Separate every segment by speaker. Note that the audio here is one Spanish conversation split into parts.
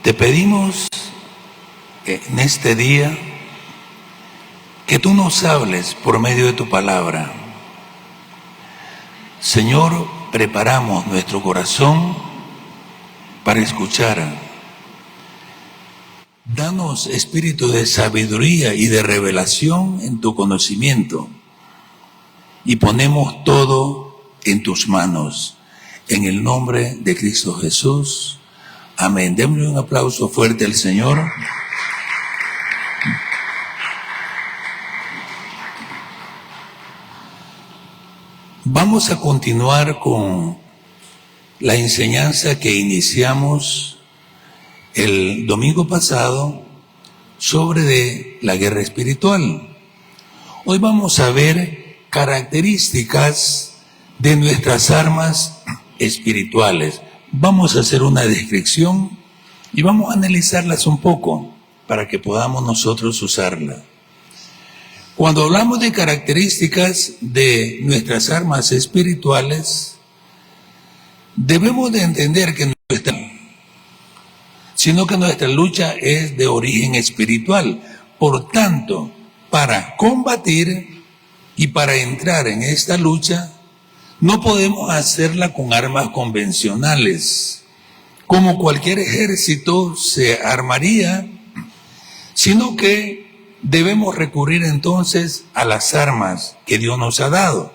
Speaker 1: Te pedimos en este día que tú nos hables por medio de tu palabra. Señor, preparamos nuestro corazón para escuchar. Danos espíritu de sabiduría y de revelación en tu conocimiento. Y ponemos todo en tus manos. En el nombre de Cristo Jesús. Amén. Démosle un aplauso fuerte al Señor. Vamos a continuar con la enseñanza que iniciamos el domingo pasado sobre la guerra espiritual. Hoy vamos a ver características de nuestras armas espirituales. Vamos a hacer una descripción y vamos a analizarlas un poco para que podamos nosotros usarla. Cuando hablamos de características de nuestras armas espirituales, debemos de entender que nuestra lucha es de origen espiritual. Por tanto, para combatir y para entrar en esta lucha, no podemos hacerla con armas convencionales, como cualquier ejército se armaría, sino que debemos recurrir entonces a las armas que Dios nos ha dado,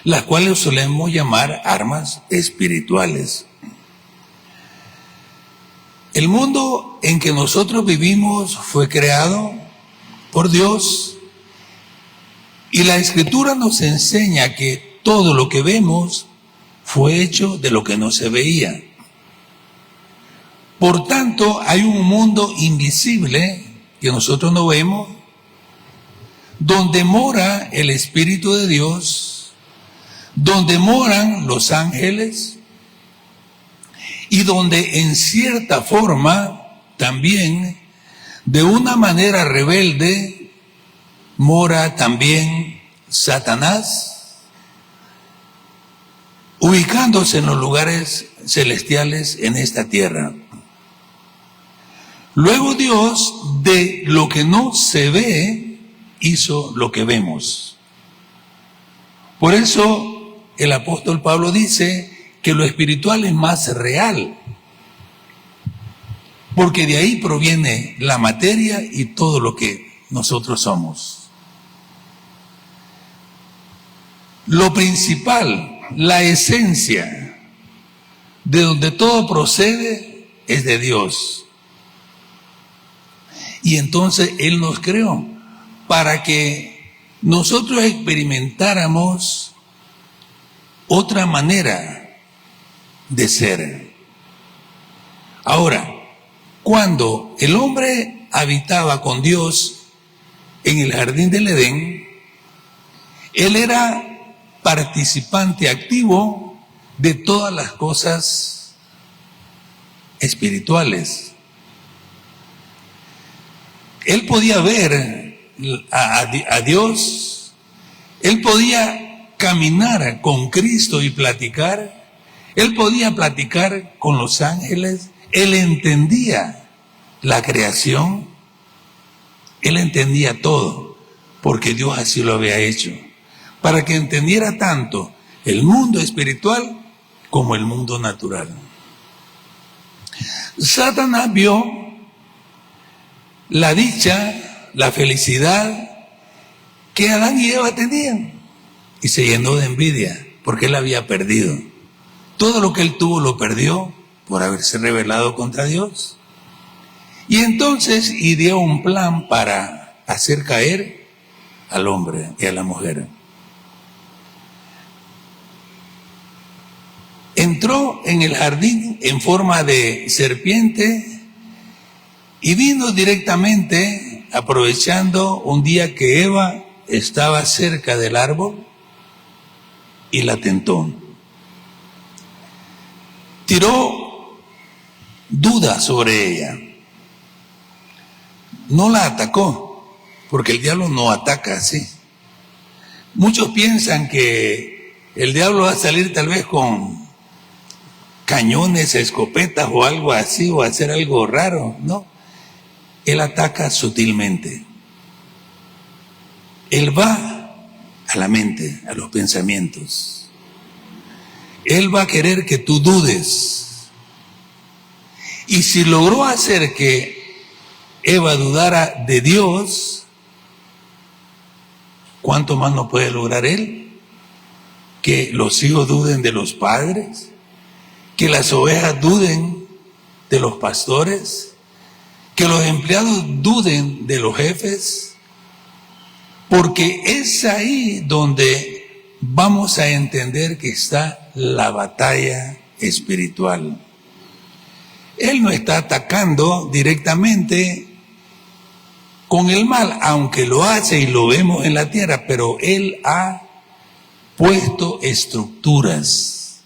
Speaker 1: las cuales solemos llamar armas espirituales. El mundo en que nosotros vivimos fue creado por Dios. Y la Escritura nos enseña que todo lo que vemos fue hecho de lo que no se veía. Por tanto, hay un mundo invisible que nosotros no vemos, donde mora el Espíritu de Dios, donde moran los ángeles y donde en cierta forma también, de una manera rebelde, mora también Satanás, ubicándose en los lugares celestiales en esta tierra. Luego Dios, de lo que no se ve, hizo lo que vemos. Por eso el apóstol Pablo dice que lo espiritual es más real, porque de ahí proviene la materia y todo lo que nosotros somos. Lo principal, la esencia, de donde todo procede, es de Dios. Y entonces Él nos creó para que nosotros experimentáramos otra manera de ser. Ahora, cuando el hombre habitaba con Dios en el jardín del Edén, él era participante activo de todas las cosas espirituales. Él podía ver a Dios, él podía caminar con Cristo y platicar, él podía platicar con los ángeles, él entendía la creación, él entendía todo, porque Dios así lo había hecho, para que entendiera tanto el mundo espiritual como el mundo natural. Satanás vio la dicha, la felicidad que Adán y Eva tenían y se llenó de envidia porque él había perdido. Todo lo que él tuvo lo perdió por haberse rebelado contra Dios. Y entonces ideó un plan para hacer caer al hombre y a la mujer. Entró en el jardín en forma de serpiente y vino directamente, aprovechando un día que Eva estaba cerca del árbol, y la tentó. Tiró dudas sobre ella. No la atacó, porque el diablo no ataca así. Muchos piensan que el diablo va a salir tal vez con cañones, escopetas o algo así, o hacer algo raro, no. Él ataca sutilmente. Él va a la mente, a los pensamientos. Él va a querer que tú dudes. Y si logró hacer que Eva dudara de Dios, ¿cuánto más no puede lograr él? Que los hijos duden de los padres, que las ovejas duden de los pastores, que los empleados duden de los jefes, porque es ahí donde vamos a entender que está la batalla espiritual. Él no está atacando directamente con el mal, aunque lo hace y lo vemos en la tierra, pero él ha puesto estructuras,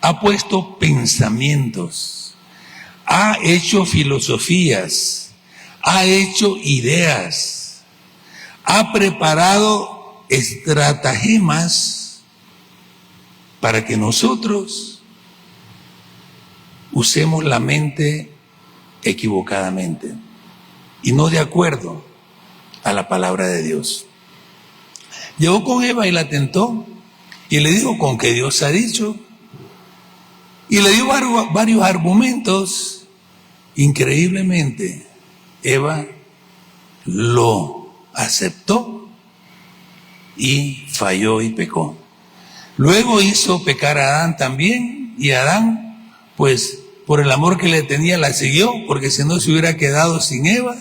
Speaker 1: ha puesto pensamientos, ha hecho filosofías, ha hecho ideas, ha preparado estratagemas para que nosotros usemos la mente equivocadamente y no de acuerdo a la palabra de Dios. Llegó con Eva y la tentó y le dijo: con que Dios ha dicho, y le dio varios argumentos. Increíblemente Eva lo aceptó y falló y pecó. Luego hizo pecar a Adán también, y Adán, pues por el amor que le tenía, la siguió, porque si no se hubiera quedado sin Eva,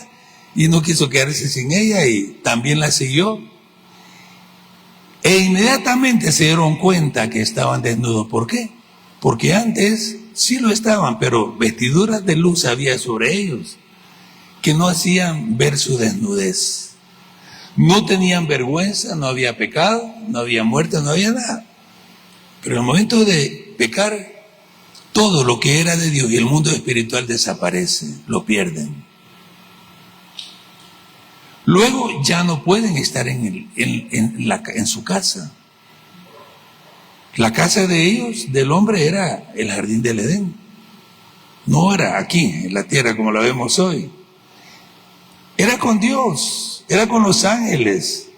Speaker 1: y no quiso quedarse sin ella y también la siguió. E inmediatamente se dieron cuenta que estaban desnudos. ¿Por qué? Porque antes sí lo estaban, pero vestiduras de luz había sobre ellos que no hacían ver su desnudez. No tenían vergüenza, no había pecado, no había muerte, no había nada. Pero en el momento de pecar, todo lo que era de Dios y el mundo espiritual desaparece, lo pierden. Luego ya no pueden estar en su casa. La casa de ellos, del hombre, era el jardín del Edén. No era aquí, en la tierra como la vemos hoy. Era con Dios, era con los ángeles.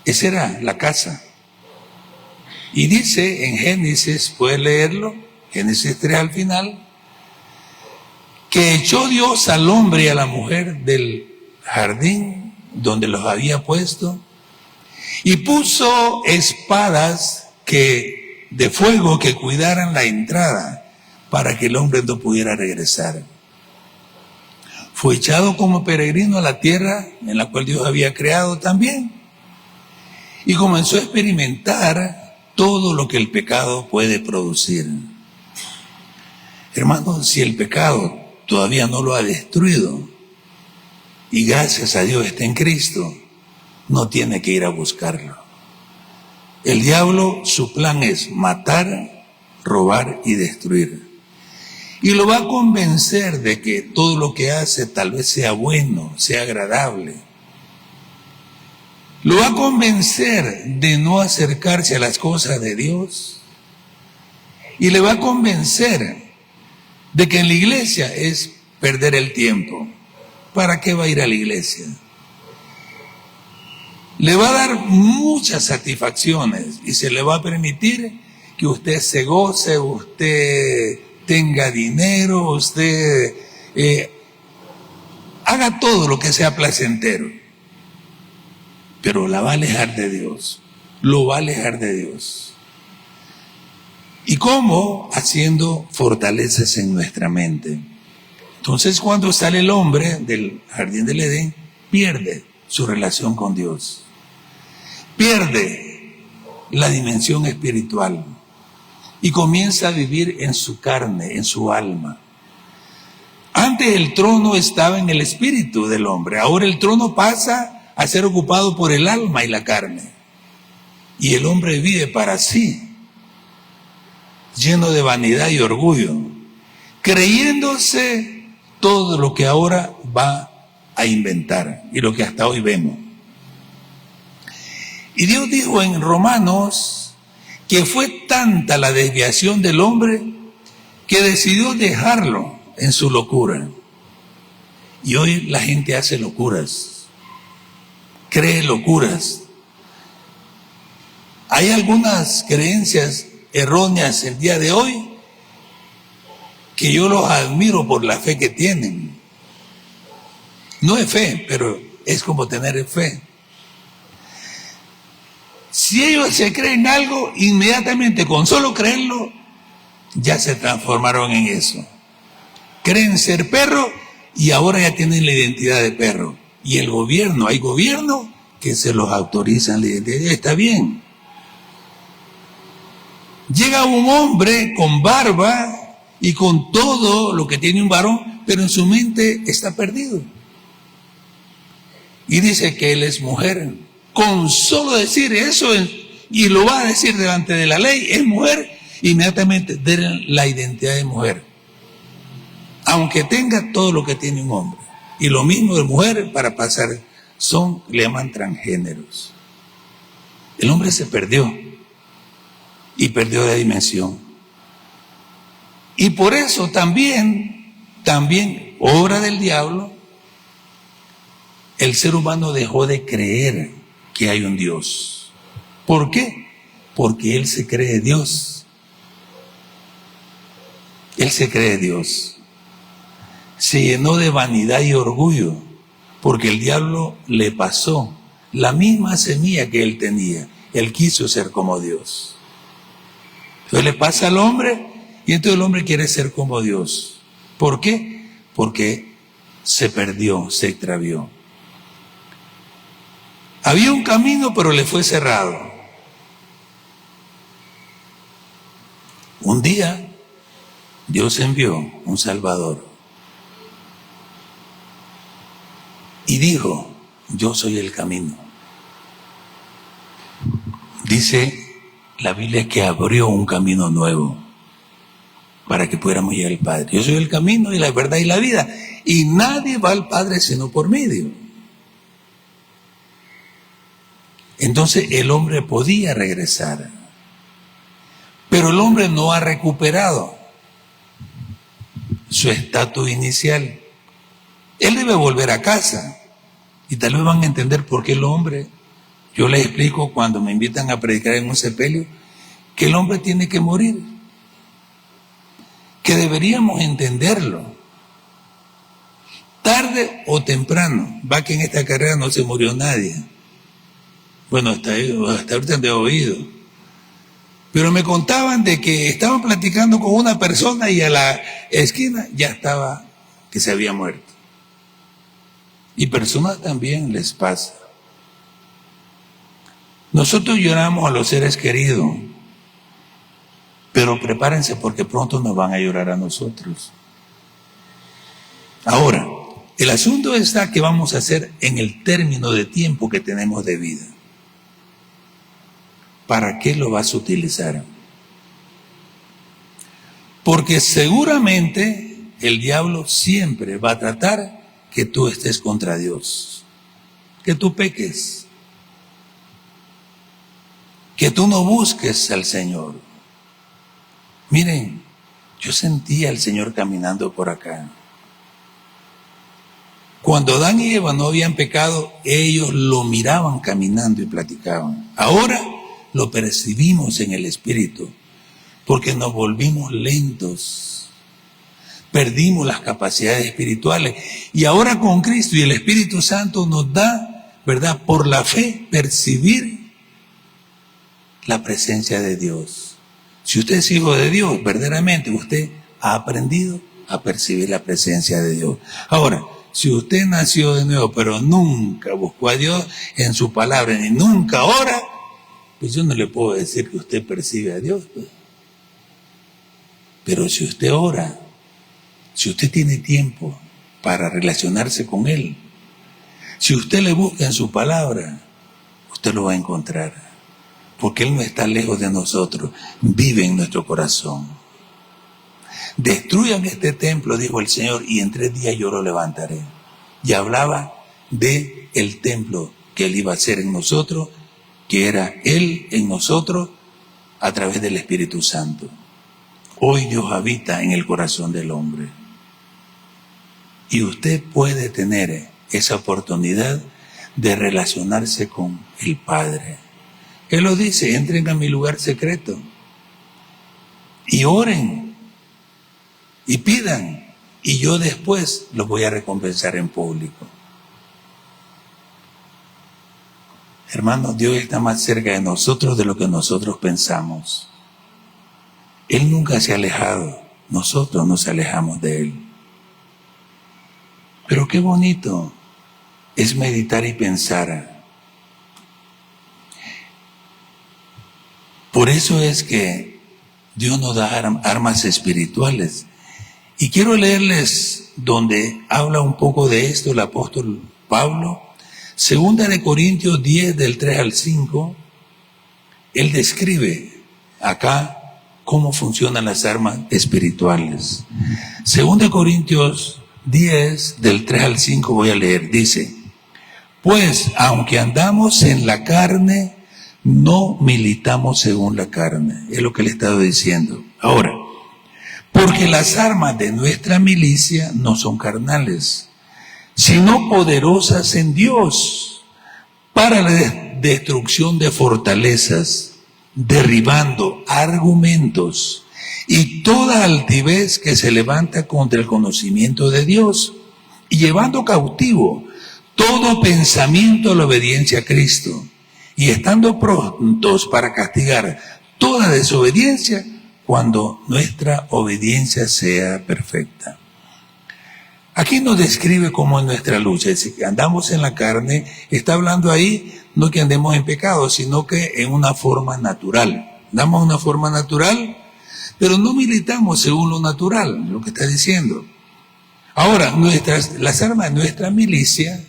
Speaker 1: Esa era la casa. Y dice en Génesis, puedes leerlo, Génesis 3 al final, que echó Dios al hombre y a la mujer del jardín donde los había puesto, y puso espadas de fuego que cuidaran la entrada para que el hombre no pudiera regresar. Fue echado como peregrino a la tierra en la cual Dios había creado también, y comenzó a experimentar todo lo que el pecado puede producir. Hermanos, si el pecado todavía no lo ha destruido, y gracias a Dios está en Cristo, no tiene que ir a buscarlo. El diablo, su plan es matar, robar y destruir. Y lo va a convencer de que todo lo que hace tal vez sea bueno, sea agradable. Lo va a convencer de no acercarse a las cosas de Dios. Y le va a convencer de que en la iglesia es perder el tiempo. ¿Para qué va a ir a la iglesia? Le va a dar muchas satisfacciones y se le va a permitir que usted se goce, usted tenga dinero, usted haga todo lo que sea placentero. Pero la va a alejar de Dios, lo va a alejar de Dios. ¿Y cómo? Haciendo fortalezas en nuestra mente. Entonces, cuando sale el hombre del jardín del Edén, pierde su relación con Dios. Pierde la dimensión espiritual y comienza a vivir en su carne, en su alma. Antes el trono estaba en el espíritu del hombre, ahora el trono pasa a ser ocupado por el alma y la carne. Y el hombre vive para sí, lleno de vanidad y orgullo, creyéndose todo lo que ahora va a inventar y lo que hasta hoy vemos. Y Dios dijo en Romanos que fue tanta la desviación del hombre que decidió dejarlo en su locura. Y hoy la gente hace locuras, cree locuras. Hay algunas creencias erróneas el día de hoy que yo los admiro por la fe que tienen. No es fe, pero es como tener fe. Si ellos se creen algo, inmediatamente con solo creerlo, ya se transformaron en eso. Creen ser perro y ahora ya tienen la identidad de perro. Y el gobierno, hay gobierno que se los autorizan la identidad. Está bien. Llega un hombre con barba y con todo lo que tiene un varón, pero en su mente está perdido. Y dice que él es mujer. Con solo decir eso, y lo va a decir delante de la ley, es mujer, inmediatamente den la identidad de mujer. Aunque tenga todo lo que tiene un hombre. Y lo mismo de mujer para pasar, le llaman transgéneros. El hombre se perdió. Y perdió la dimensión. Y por eso también, obra del diablo, el ser humano dejó de creer que hay un Dios. ¿Por qué? Porque él se cree Dios. Él se cree Dios. Se llenó de vanidad y orgullo, porque el diablo le pasó la misma semilla que él tenía. Él quiso ser como Dios. Entonces le pasa al hombre y entonces el hombre quiere ser como Dios. ¿Por qué? Porque se perdió, se extravió. Había un camino, pero le fue cerrado. Un día, Dios envió un Salvador. Y dijo, yo soy el camino. Dice la Biblia que abrió un camino nuevo para que pudiéramos llegar al Padre. Yo soy el camino y la verdad y la vida. Y nadie va al Padre sino por medio. Entonces el hombre podía regresar. Pero el hombre no ha recuperado su estatus inicial. Él debe volver a casa. Y tal vez van a entender por qué el hombre, yo les explico cuando me invitan a predicar en un sepelio, que el hombre tiene que morir. Que deberíamos entenderlo. Tarde o temprano. Va que en esta carrera no se murió nadie. Bueno, hasta ahorita no he oído. Pero me contaban de que estaban platicando con una persona y a la esquina ya estaba que se había muerto. Y personas también les pasa. Nosotros lloramos a los seres queridos, pero prepárense porque pronto nos van a llorar a nosotros. Ahora, el asunto está que vamos a hacer en el término de tiempo que tenemos de vida. ¿Para qué lo vas a utilizar? Porque seguramente el diablo siempre va a tratar que tú estés contra Dios, que tú peques, que tú no busques al Señor. Miren, yo sentía al Señor caminando por acá. Cuando Adán y Eva no habían pecado, ellos lo miraban caminando y platicaban. Ahora lo percibimos en el Espíritu, porque nos volvimos lentos. Perdimos las capacidades espirituales y ahora con Cristo y el Espíritu Santo nos da, ¿verdad?, por la fe percibir la presencia de Dios. Si usted es hijo de Dios, verdaderamente usted ha aprendido a percibir la presencia de Dios. Ahora, si usted nació de nuevo pero nunca buscó a Dios en su palabra ni nunca ora, pues yo no le puedo decir que usted percibe a Dios. Pero si usted ora, si usted tiene tiempo para relacionarse con Él, si usted le busca en su palabra, usted lo va a encontrar. Porque Él no está lejos de nosotros, vive en nuestro corazón. Destruyan este templo, dijo el Señor, y en 3 días yo lo levantaré. Y hablaba de el templo que Él iba a hacer en nosotros, que era Él en nosotros, a través del Espíritu Santo. Hoy Dios habita en el corazón del hombre. Y usted puede tener esa oportunidad de relacionarse con el Padre. Él lo dice, entren a mi lugar secreto y oren y pidan, y yo después los voy a recompensar en público. Hermanos, Dios está más cerca de nosotros de lo que nosotros pensamos. Él nunca se ha alejado, nosotros nos alejamos de Él. Pero qué bonito es meditar y pensar. Por eso es que Dios nos da armas espirituales. Y quiero leerles donde habla un poco de esto el apóstol Pablo. 2 de Corintios 10, del 3 al 5, él describe acá cómo funcionan las armas espirituales. 2 de Corintios 10, del 3 al 5 voy a leer, dice: pues aunque andamos en la carne, no militamos según la carne. Es lo que le he estado diciendo. Ahora, porque las armas de nuestra milicia no son carnales, sino poderosas en Dios para la destrucción de fortalezas, derribando argumentos y toda altivez que se levanta contra el conocimiento de Dios, y llevando cautivo todo pensamiento a la obediencia a Cristo, y estando prontos para castigar toda desobediencia cuando nuestra obediencia sea perfecta. Aquí nos describe cómo es nuestra lucha. Es decir, que andamos en la carne, está hablando ahí no que andemos en pecado, sino que en una forma natural. Andamos en una forma natural, pero no militamos según lo natural, lo que está diciendo. Ahora, las armas de nuestra milicia,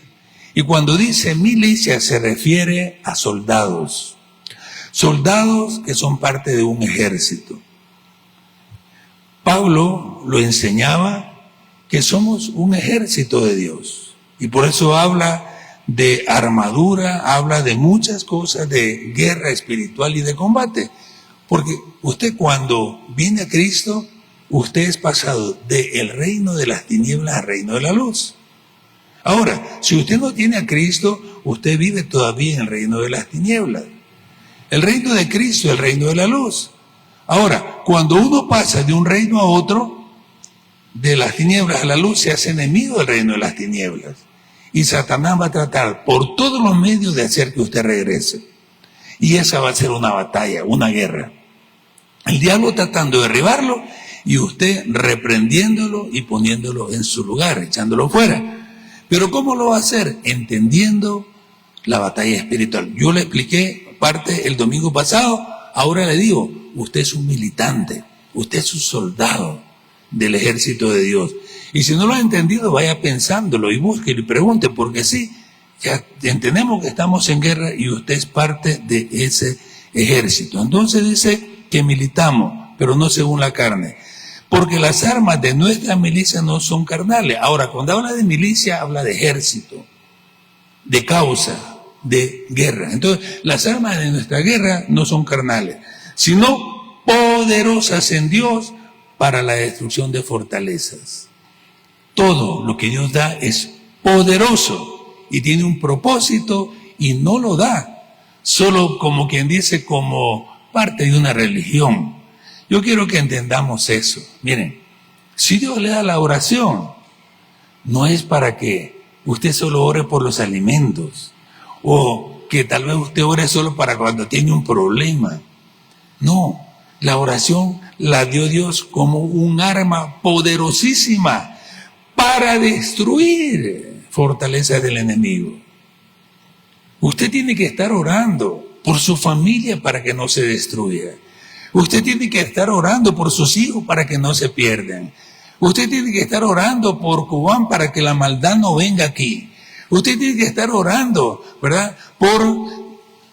Speaker 1: y cuando dice milicia se refiere a soldados. Soldados que son parte de un ejército. Pablo lo enseñaba que somos un ejército de Dios. Y por eso habla de armadura, habla de muchas cosas, de guerra espiritual y de combate. Porque usted cuando viene a Cristo, usted es pasado del reino de las tinieblas al reino de la luz. Ahora, si usted no tiene a Cristo, usted vive todavía en el reino de las tinieblas. El reino de Cristo es el reino de la luz. Ahora, cuando uno pasa de un reino a otro, de las tinieblas a la luz, se hace enemigo del reino de las tinieblas. Y Satanás va a tratar por todos los medios de hacer que usted regrese. Y esa va a ser una batalla, una guerra. El diablo tratando de derribarlo y usted reprendiéndolo y poniéndolo en su lugar, echándolo fuera. Pero ¿cómo lo va a hacer? Entendiendo la batalla espiritual. Yo le expliqué parte el domingo pasado, ahora le digo, usted es un militante, usted es un soldado del ejército de Dios. Y si no lo ha entendido, vaya pensándolo y busque y pregunte, porque sí, ya entendemos que estamos en guerra y usted es parte de ese ejército. Entonces dice que militamos, pero no según la carne, porque las armas de nuestra milicia no son carnales. Ahora, cuando habla de milicia, habla de ejército, de causa, de guerra. Entonces, las armas de nuestra guerra no son carnales, sino poderosas en Dios para la destrucción de fortalezas. Todo lo que Dios da es poderoso y tiene un propósito, y no lo da solo como quien dice, como parte de una religión. Yo quiero que entendamos eso. Miren, si Dios le da la oración, no es para que usted solo ore por los alimentos, o que tal vez usted ore solo para cuando tiene un problema. No, la oración la dio Dios como un arma poderosísima para destruir fortalezas del enemigo. Usted tiene que estar orando por su familia para que no se destruya. Usted tiene que estar orando por sus hijos para que no se pierdan. Usted tiene que estar orando por Cubán para que la maldad no venga aquí. Usted tiene que estar orando, ¿verdad?, por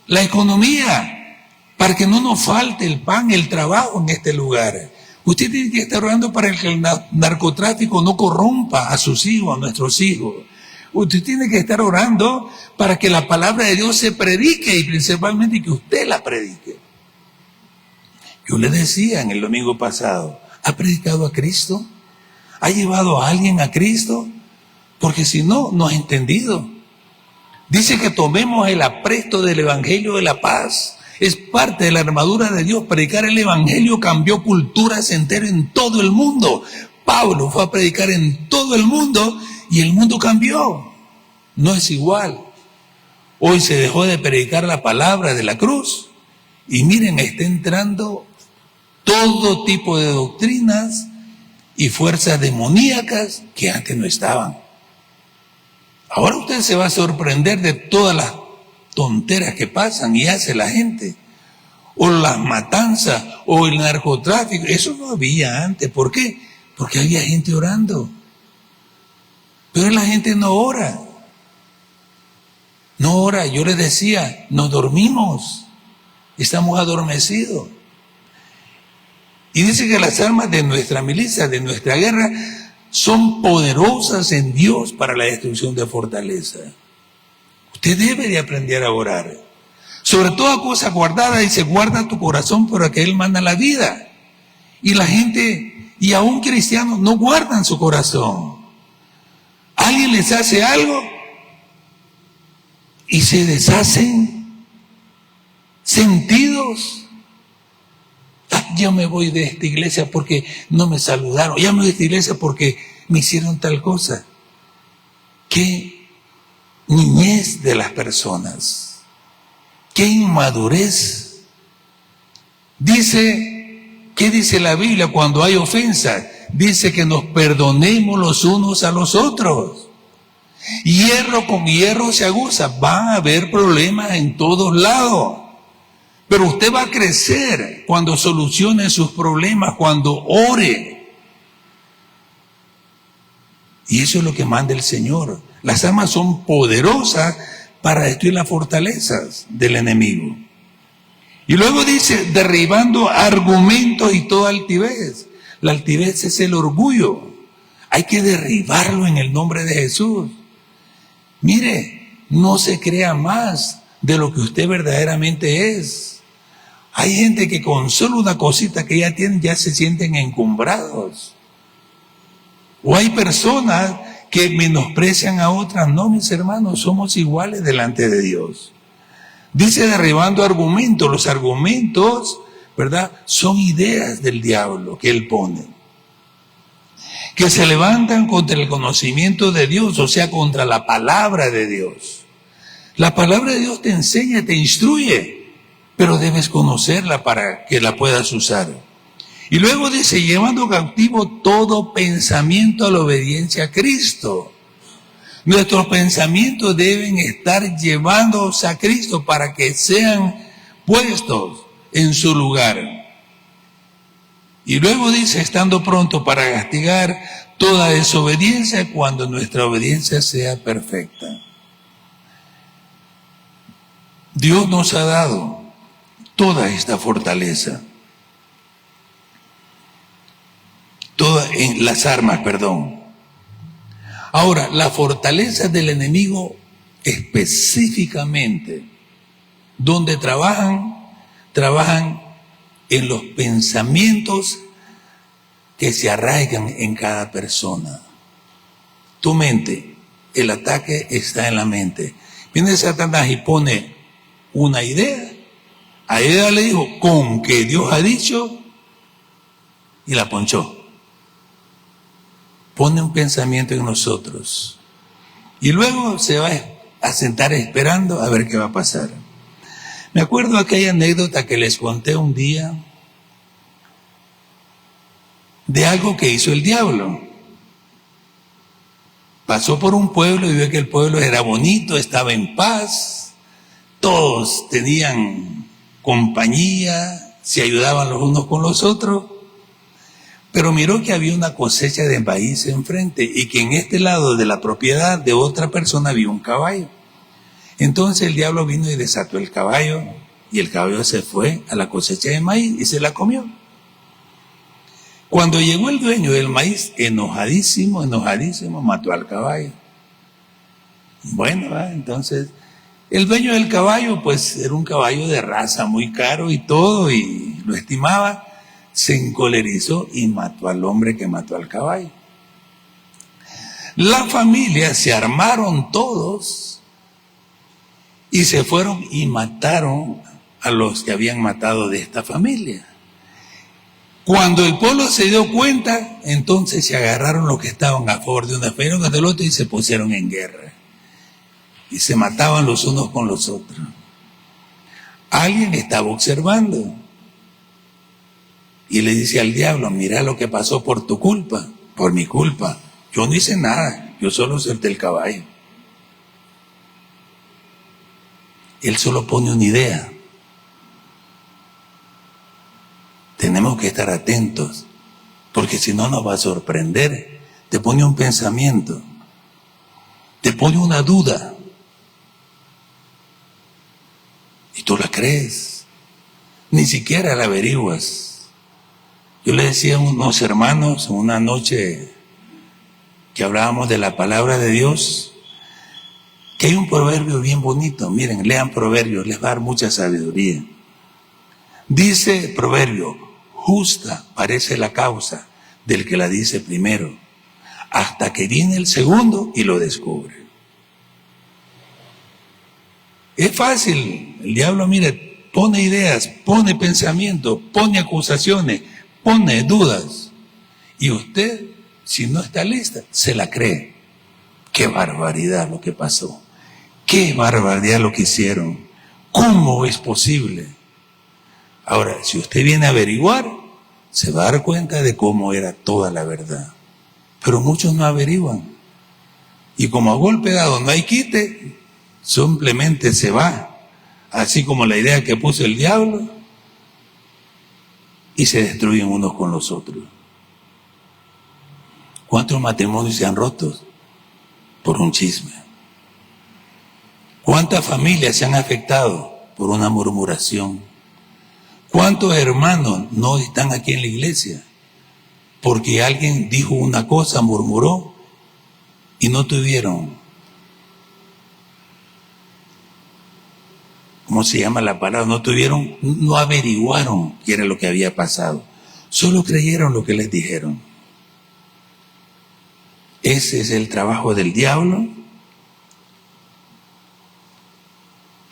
Speaker 1: la economía, para que no nos falte el pan, el trabajo en este lugar. Usted tiene que estar orando para que el narcotráfico no corrompa a sus hijos, a nuestros hijos. Usted tiene que estar orando para que la palabra de Dios se predique, y principalmente que usted la predique. Yo le decía en el domingo pasado, ¿ha predicado a Cristo? ¿Ha llevado a alguien a Cristo? Porque si no, no ha entendido. Dice que tomemos el apresto del Evangelio de la paz. Es parte de la armadura de Dios. Predicar el Evangelio cambió culturas enteras en todo el mundo. Pablo fue a predicar en todo el mundo y el mundo cambió. No es igual. Hoy se dejó de predicar la palabra de la cruz. Y miren, está entrando todo tipo de doctrinas y fuerzas demoníacas que antes no estaban. Ahora usted se va a sorprender de todas las tonteras que pasan y hace la gente. O las matanzas, o el narcotráfico. Eso no había antes. ¿Por qué? Porque había gente orando. Pero la gente no ora. No ora. Yo les decía, nos dormimos. Estamos adormecidos. Y dice que las armas de nuestra milicia, de nuestra guerra, son poderosas en Dios para la destrucción de fortaleza. Usted debe de aprender a orar. Sobre toda cosa guardada, dice, guarda tu corazón porque Él manda la vida. Y la gente, y aún cristianos, no guardan su corazón. Alguien les hace algo y se deshacen sentidos. Ya me voy de esta iglesia porque no me saludaron. Ya me voy de esta iglesia porque me hicieron tal cosa. Qué niñez de las personas. Qué inmadurez. Dice, ¿qué dice la Biblia cuando hay ofensa? Dice que nos perdonemos los unos a los otros. Hierro con hierro se aguza. Van a haber problemas en todos lados. Pero usted va a crecer cuando solucione sus problemas, cuando ore. Y eso es lo que manda el Señor. Las armas son poderosas para destruir las fortalezas del enemigo. Y luego dice, derribando argumentos y toda altivez. La altivez es el orgullo. Hay que derribarlo en el nombre de Jesús. Mire, no se crea más de lo que usted verdaderamente es. Hay gente que con solo una cosita que ya tienen ya se sienten encumbrados. O hay personas que menosprecian a otras. No, mis hermanos, somos iguales delante de Dios. Dice derribando argumentos. Los argumentos, ¿verdad?, son ideas del diablo que él pone. Que se levantan contra el conocimiento de Dios, o sea, contra la palabra de Dios. La palabra de Dios te enseña, te instruye. Pero debes conocerla para que la puedas usar. Y luego dice, llevando cautivo todo pensamiento a la obediencia a Cristo. Nuestros pensamientos deben estar llevados a Cristo para que sean puestos en su lugar. Y luego dice, estando pronto para castigar toda desobediencia cuando nuestra obediencia sea perfecta. Dios nos ha dado toda esta fortaleza, todas las armas, perdón. Ahora, la fortaleza del enemigo específicamente, donde trabajan en los pensamientos que se arraigan en cada persona. Tu mente, el ataque está en la mente. Viene Satanás y pone una idea. A ella le dijo, con que Dios ha dicho, y la ponchó. Pone un pensamiento en nosotros. Y luego se va a sentar esperando a ver qué va a pasar. Me acuerdo aquella anécdota que les conté un día de algo que hizo el diablo. Pasó por un pueblo y vio que el pueblo era bonito, estaba en paz, todos tenían compañía, se ayudaban los unos con los otros, pero miró que había una cosecha de maíz enfrente y que en este lado de la propiedad de otra persona había un caballo. Entonces el diablo vino y desató el caballo y el caballo se fue a la cosecha de maíz y se la comió. Cuando llegó el dueño del maíz, enojadísimo, mató al caballo. Bueno, entonces el dueño del caballo, pues era un caballo de raza muy caro y todo, y lo estimaba, se encolerizó y mató al hombre que mató al caballo. La familia se armaron todos y se fueron y mataron a los que habían matado de esta familia. Cuando el pueblo se dio cuenta, entonces se agarraron los que estaban a favor de una fe y del otro y se pusieron en guerra. Y se mataban los unos con los otros. Alguien estaba observando y le dice al diablo: mira lo que pasó por tu culpa, por mi culpa. Yo no hice nada, yo solo solté el caballo. Él solo pone una idea. Tenemos que estar atentos, porque si no nos va a sorprender. Te pone un pensamiento, te pone una duda, y tú la crees, ni siquiera la averiguas. Yo le decía a unos hermanos una noche que hablábamos de la palabra de Dios, que hay un proverbio bien bonito. Miren, lean Proverbios, les va a dar mucha sabiduría. Dice el proverbio: justa parece la causa del que la dice primero, hasta que viene el segundo y lo descubre. Es fácil. El diablo, mire, pone ideas, pone pensamientos, pone acusaciones, pone dudas. Y usted, si no está lista, se la cree. Qué barbaridad lo que pasó. Qué barbaridad lo que hicieron. ¿Cómo es posible? Ahora, si usted viene a averiguar, se va a dar cuenta de cómo era toda la verdad. Pero muchos no averiguan. Y como a golpe dado no hay quite, simplemente se va. Así como la idea que puso el diablo, y se destruyen unos con los otros. ¿Cuántos matrimonios se han roto por un chisme? ¿Cuántas familias se han afectado por una murmuración? ¿Cuántos hermanos no están aquí en la iglesia porque alguien dijo una cosa, murmuró y no tuvieron, ¿cómo se llama la palabra? No averiguaron qué era lo que había pasado. Solo creyeron lo que les dijeron. Ese es el trabajo del diablo,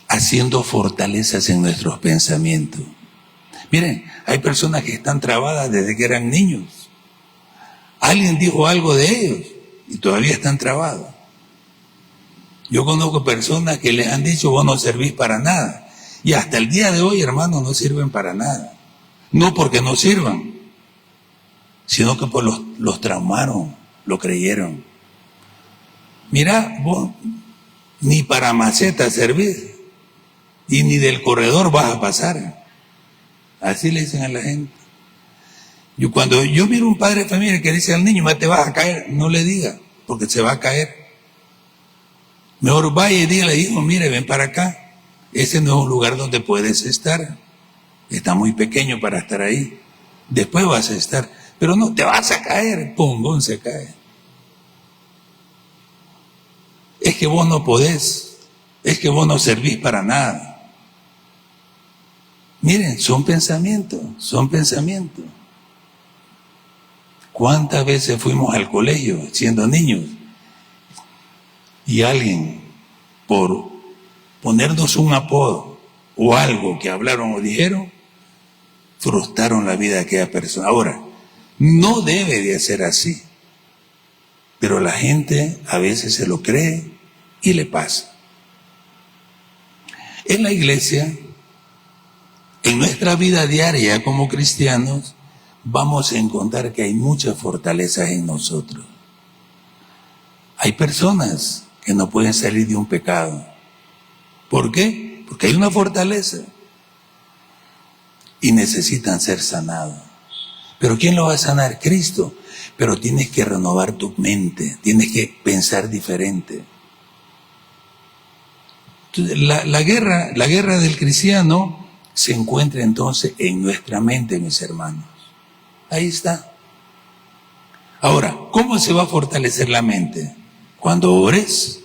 Speaker 1: haciendo fortalezas en nuestros pensamientos. Miren, hay personas que están trabadas desde que eran niños. Alguien dijo algo de ellos y todavía están trabados. Yo conozco personas que les han dicho: vos no servís para nada. Y hasta el día de hoy, hermanos, no sirven para nada. No porque no sirvan, sino que los traumaron, lo creyeron. Mira, vos ni para maceta servís y ni del corredor vas a pasar. Así le dicen a la gente. Cuando yo miro un padre de familia que dice al niño: te vas a caer, no le diga, porque se va a caer. Mejor vaya y dígale: hijo, mire, ven para acá. Ese no es un lugar donde puedes estar. Está muy pequeño para estar ahí. Después vas a estar. Pero no, te vas a caer. Pum, se cae. Es que vos no podés. Es que vos no servís para nada. Miren, son pensamientos. ¿Cuántas veces fuimos al colegio siendo niños y alguien, por ponernos un apodo o algo que hablaron o dijeron, frustraron la vida de aquella persona? Ahora, no debe de ser así, pero la gente a veces se lo cree y le pasa. En la iglesia, en nuestra vida diaria como cristianos, vamos a encontrar que hay muchas fortalezas en nosotros. Hay personas que no pueden salir de un pecado. ¿Por qué? Porque hay una fortaleza y necesitan ser sanados. ¿Pero quién lo va a sanar? Cristo. Pero tienes que renovar tu mente, tienes que pensar diferente. Entonces, la guerra del cristiano se encuentra entonces en nuestra mente, mis hermanos. Ahí está. Ahora, ¿cómo se va a fortalecer la mente? Cuando ores,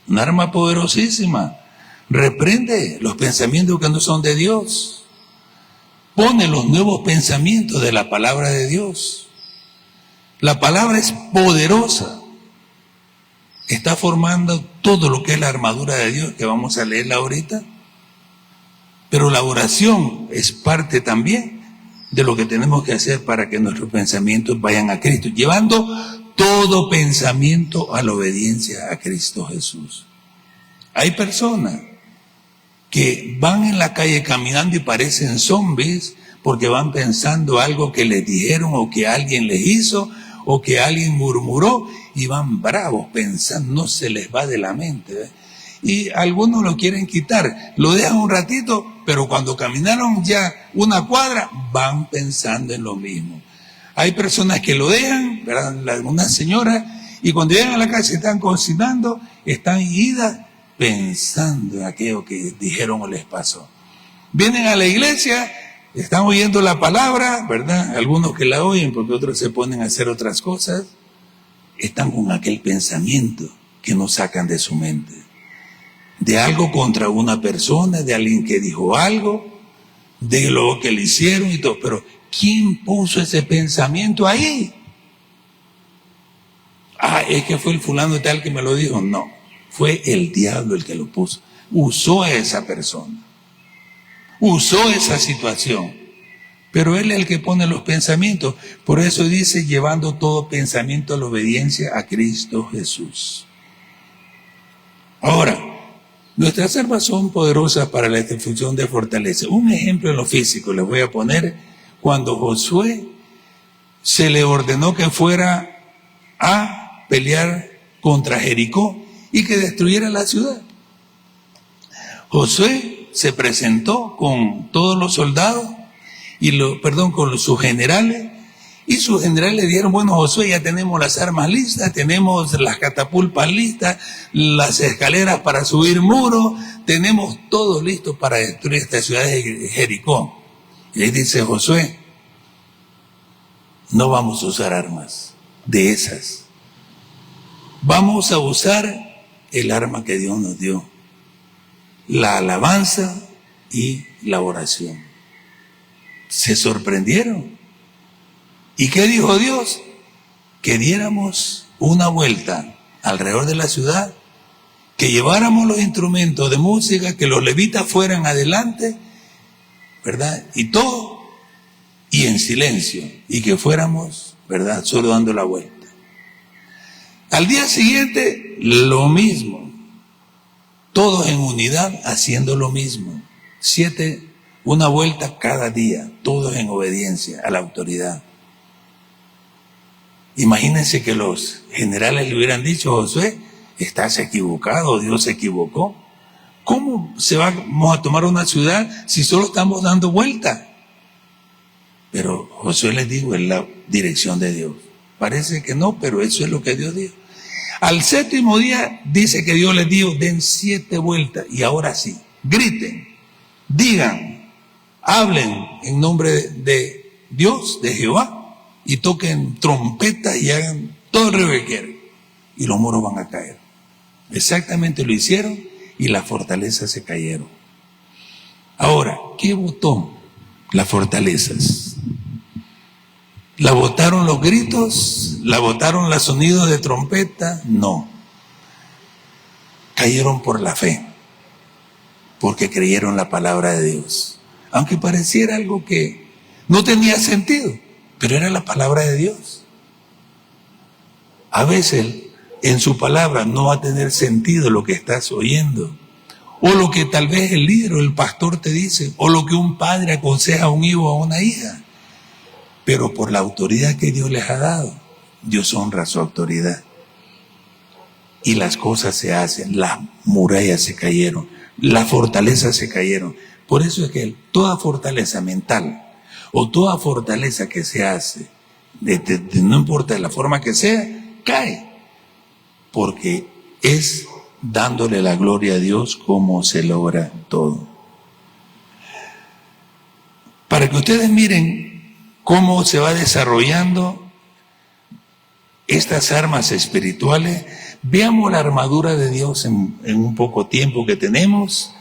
Speaker 1: un arma poderosísima. Reprende los pensamientos que no son de Dios. pone los nuevos pensamientos de la palabra de Dios. La palabra es poderosa. Está formando todo lo que es la armadura de Dios, que vamos a leerla ahorita. Pero la oración es parte también de lo que tenemos que hacer para que nuestros pensamientos vayan a Cristo, llevando todo pensamiento a la obediencia a Cristo Jesús. Hay personas que van en la calle caminando y parecen zombies porque van pensando algo que les dijeron o que alguien les hizo o que alguien murmuró y van bravos pensando, no se les va de la mente, ¿eh? Y algunos lo quieren quitar, lo dejan un ratito, pero cuando caminaron ya una cuadra van pensando en lo mismo. Hay personas que lo dejan, ¿verdad? Una señora, y cuando llegan a la casa están cocinando, están idas pensando en aquello que dijeron o les pasó. Vienen a la iglesia, están oyendo la palabra, ¿verdad? Algunos que la oyen porque otros se ponen a hacer otras cosas, están con aquel pensamiento que no sacan de su mente. De algo contra una persona, de alguien que dijo algo, de lo que le hicieron y todo. Pero ¿quién puso ese pensamiento ahí? Es que fue el fulano y tal que me lo dijo. No, fue el diablo el que lo puso. Usó a esa persona. Usó esa situación. Pero él es el que pone los pensamientos. Por eso dice, llevando todo pensamiento a la obediencia a Cristo Jesús. Ahora, nuestras armas son poderosas para la destrucción de fortaleza. Un ejemplo en lo físico les voy a poner. Cuando Josué se le ordenó que fuera a pelear contra Jericó y que destruyera la ciudad. Josué se presentó con todos los soldados con sus generales, y sus generales le dijeron, bueno, Josué, ya tenemos las armas listas, tenemos las catapultas listas, las escaleras para subir muros, tenemos todo listo para destruir esta ciudad de Jericó. Y ahí dice Josué, no vamos a usar armas de esas. Vamos a usar el arma que Dios nos dio, la alabanza y la oración. Se sorprendieron. ¿Y qué dijo Dios? Que diéramos una vuelta alrededor de la ciudad, que lleváramos los instrumentos de música, que los levitas fueran adelante, ¿verdad? Y todo, y en silencio, y que fuéramos, ¿verdad? Solo dando la vuelta. Al día siguiente, lo mismo. Todos en unidad haciendo lo mismo. 7, una vuelta cada día, todos en obediencia a la autoridad. Imagínense que los generales le hubieran dicho, Josué, estás equivocado, Dios se equivocó. ¿Cómo vamos a tomar una ciudad si solo estamos dando vuelta? Pero Josué les dijo, es la dirección de Dios. Parece que no, pero eso es lo que Dios dijo. Al 7º día dice que Dios les dijo, den 7 vueltas. Y ahora sí, griten, digan, hablen en nombre de Dios, de Jehová, y toquen trompetas y hagan todo lo que quieran. Y los muros van a caer. Exactamente lo hicieron y las fortalezas se cayeron. Ahora, ¿qué votó las fortalezas? ¿La votaron los gritos? ¿La votaron los sonidos de trompeta? No. Cayeron por la fe, porque creyeron la palabra de Dios. Aunque pareciera algo que no tenía sentido, pero era la palabra de Dios. A veces en su palabra no va a tener sentido lo que estás oyendo, o lo que tal vez el líder o el pastor te dice, o lo que un padre aconseja a un hijo o a una hija. Pero por la autoridad que Dios les ha dado, Dios honra su autoridad. Y las cosas se hacen, las murallas se cayeron, las fortalezas se cayeron. Por eso es que toda fortaleza mental o toda fortaleza que se hace, no importa la forma que sea, cae. Porque es dándole la gloria a Dios como se logra todo. Para que ustedes miren cómo se va desarrollando estas armas espirituales, veamos la armadura de Dios en un poco tiempo que tenemos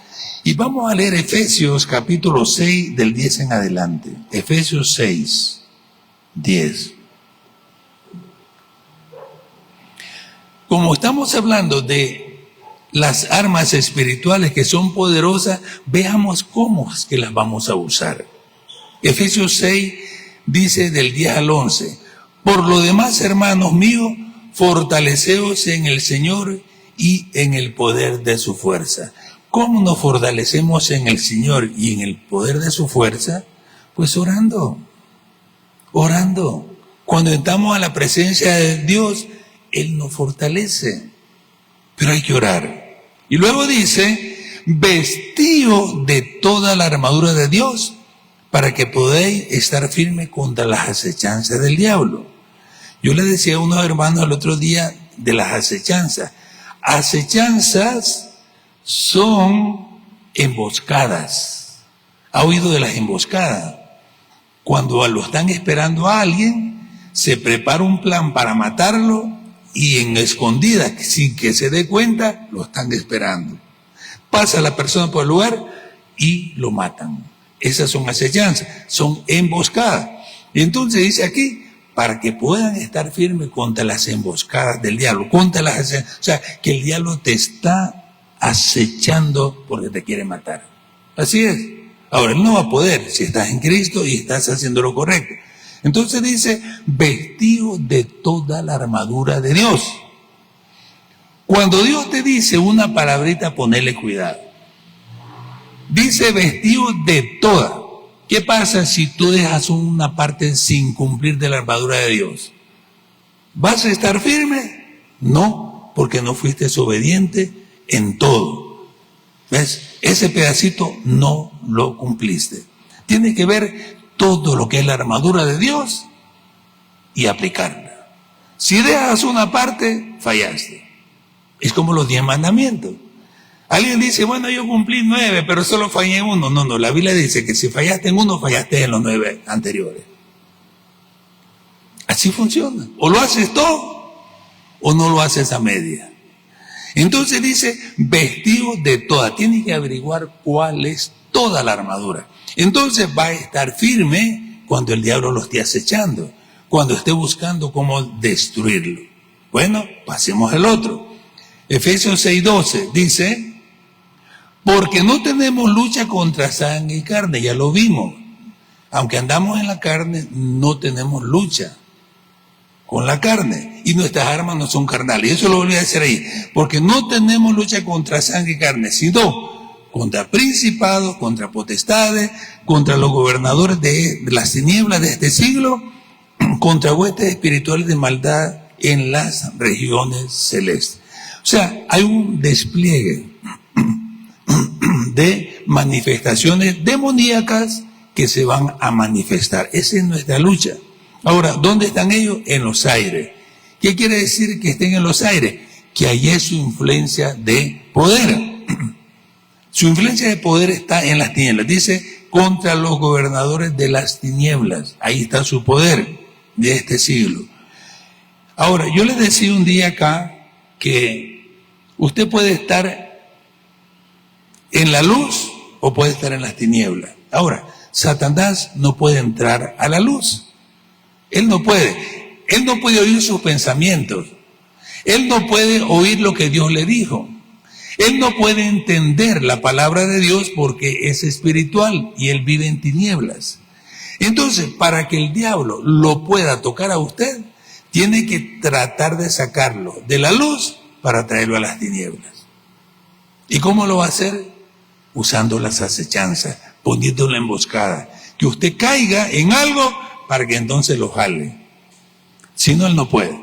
Speaker 1: Y vamos a leer Efesios capítulo 6 del 10 en adelante. Efesios 6, 10. Como estamos hablando de las armas espirituales que son poderosas, veamos cómo es que las vamos a usar. Efesios 6 dice del 10 al 11. Por lo demás, hermanos míos, fortaleceos en el Señor y en el poder de su fuerza. ¿Cómo nos fortalecemos en el Señor y en el poder de su fuerza? Pues orando. Cuando entramos a la presencia de Dios, Él nos fortalece. Pero hay que orar. Y luego dice, vestíos de toda la armadura de Dios, para que podáis estar firmes contra las acechanzas del diablo. Yo le decía a unos hermanos el otro día de las acechanzas. Acechanzas son emboscadas. ¿Ha oído de las emboscadas? Cuando lo están esperando a alguien, se prepara un plan para matarlo y en escondida, sin que se dé cuenta, lo están esperando. Pasa la persona por el lugar y lo matan. Esas son acechanzas, son emboscadas. Y entonces dice aquí, para que puedan estar firmes contra las emboscadas del diablo, contra las acechanzas. O sea, que el diablo te está acechando porque te quiere matar. Así es. Ahora, él no va a poder si estás en Cristo y estás haciendo lo correcto. Entonces dice, vestido de toda la armadura de Dios. Cuando Dios te dice una palabrita, ponele cuidado. Dice vestido de toda. ¿Qué pasa si tú dejas una parte sin cumplir de la armadura de Dios? ¿Vas a estar firme? No, porque no fuiste obediente en todo. ¿Ves? Ese pedacito no lo cumpliste. Tienes que ver todo lo que es la armadura de Dios y aplicarla. Si dejas una parte, fallaste. Es como los 10 mandamientos. Alguien dice, bueno, yo cumplí 9, pero solo fallé en uno. No, la Biblia dice que si fallaste en uno, fallaste en los 9 anteriores. Así funciona. O lo haces todo, o no lo haces a media. Entonces dice, vestido de toda. Tienes que averiguar cuál es toda la armadura. Entonces va a estar firme cuando el diablo lo esté acechando, cuando esté buscando cómo destruirlo. Bueno, pasemos al otro. Efesios 6:12 dice, porque no tenemos lucha contra sangre y carne, ya lo vimos. Aunque andamos en la carne, no tenemos lucha con la carne. Y nuestras armas no son carnales. Y eso lo volví a decir ahí. Porque no tenemos lucha contra sangre y carne, sino contra principados, contra potestades, contra los gobernadores de las tinieblas de este siglo, contra huestes espirituales de maldad en las regiones celestes. O sea, hay un despliegue de manifestaciones demoníacas que se van a manifestar. Esa es nuestra lucha. Ahora, ¿dónde están ellos? En los aires. ¿Qué quiere decir que estén en los aires? Que allí es su influencia de poder. Su influencia de poder está en las tinieblas. Dice, contra los gobernadores de las tinieblas. Ahí está su poder de este siglo. Ahora, yo les decía un día acá que usted puede estar en la luz o puede estar en las tinieblas. Ahora, Satanás no puede entrar a la luz. Él no puede. Él no puede oír sus pensamientos. Él no puede oír lo que Dios le dijo. Él no puede entender la palabra de Dios porque es espiritual y él vive en tinieblas. Entonces, para que el diablo lo pueda tocar a usted, tiene que tratar de sacarlo de la luz para traerlo a las tinieblas. ¿Y cómo lo va a hacer? Usando las acechanzas, poniendo la emboscada. Que usted caiga en algo para que entonces lo jale. Si no, él no puede.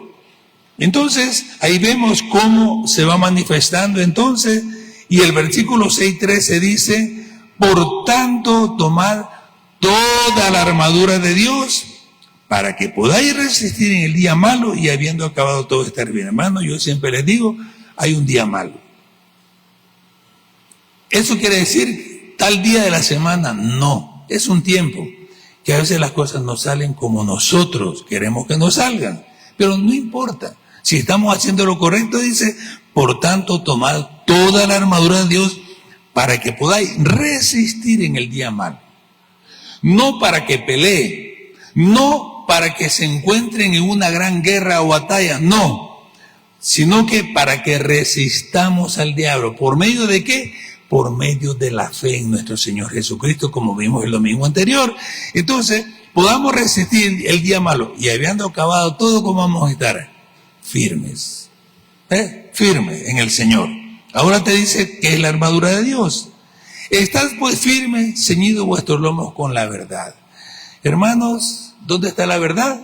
Speaker 1: Entonces, ahí vemos cómo se va manifestando entonces, y el versículo 6:13 dice, por tanto, tomad toda la armadura de Dios, para que podáis resistir en el día malo, y habiendo acabado todo estar bien. Hermano, yo siempre les digo, hay un día malo. ¿Eso quiere decir tal día de la semana? No, es un tiempo, que a veces las cosas no salen como nosotros queremos que nos salgan, pero no importa. Si estamos haciendo lo correcto, dice, por tanto, tomad toda la armadura de Dios para que podáis resistir en el día malo. No para que pelee, no para que se encuentren en una gran guerra o batalla, no, sino que para que resistamos al diablo. ¿Por medio de qué? Por medio de la fe en nuestro Señor Jesucristo, como vimos el domingo anterior. Entonces, podamos resistir el día malo. Y habiendo acabado todo, ¿cómo vamos a estar? Firmes. Firmes en el Señor. Ahora te dice que es la armadura de Dios. Estad pues firmes, ceñidos vuestros lomos con la verdad. Hermanos, ¿dónde está la verdad?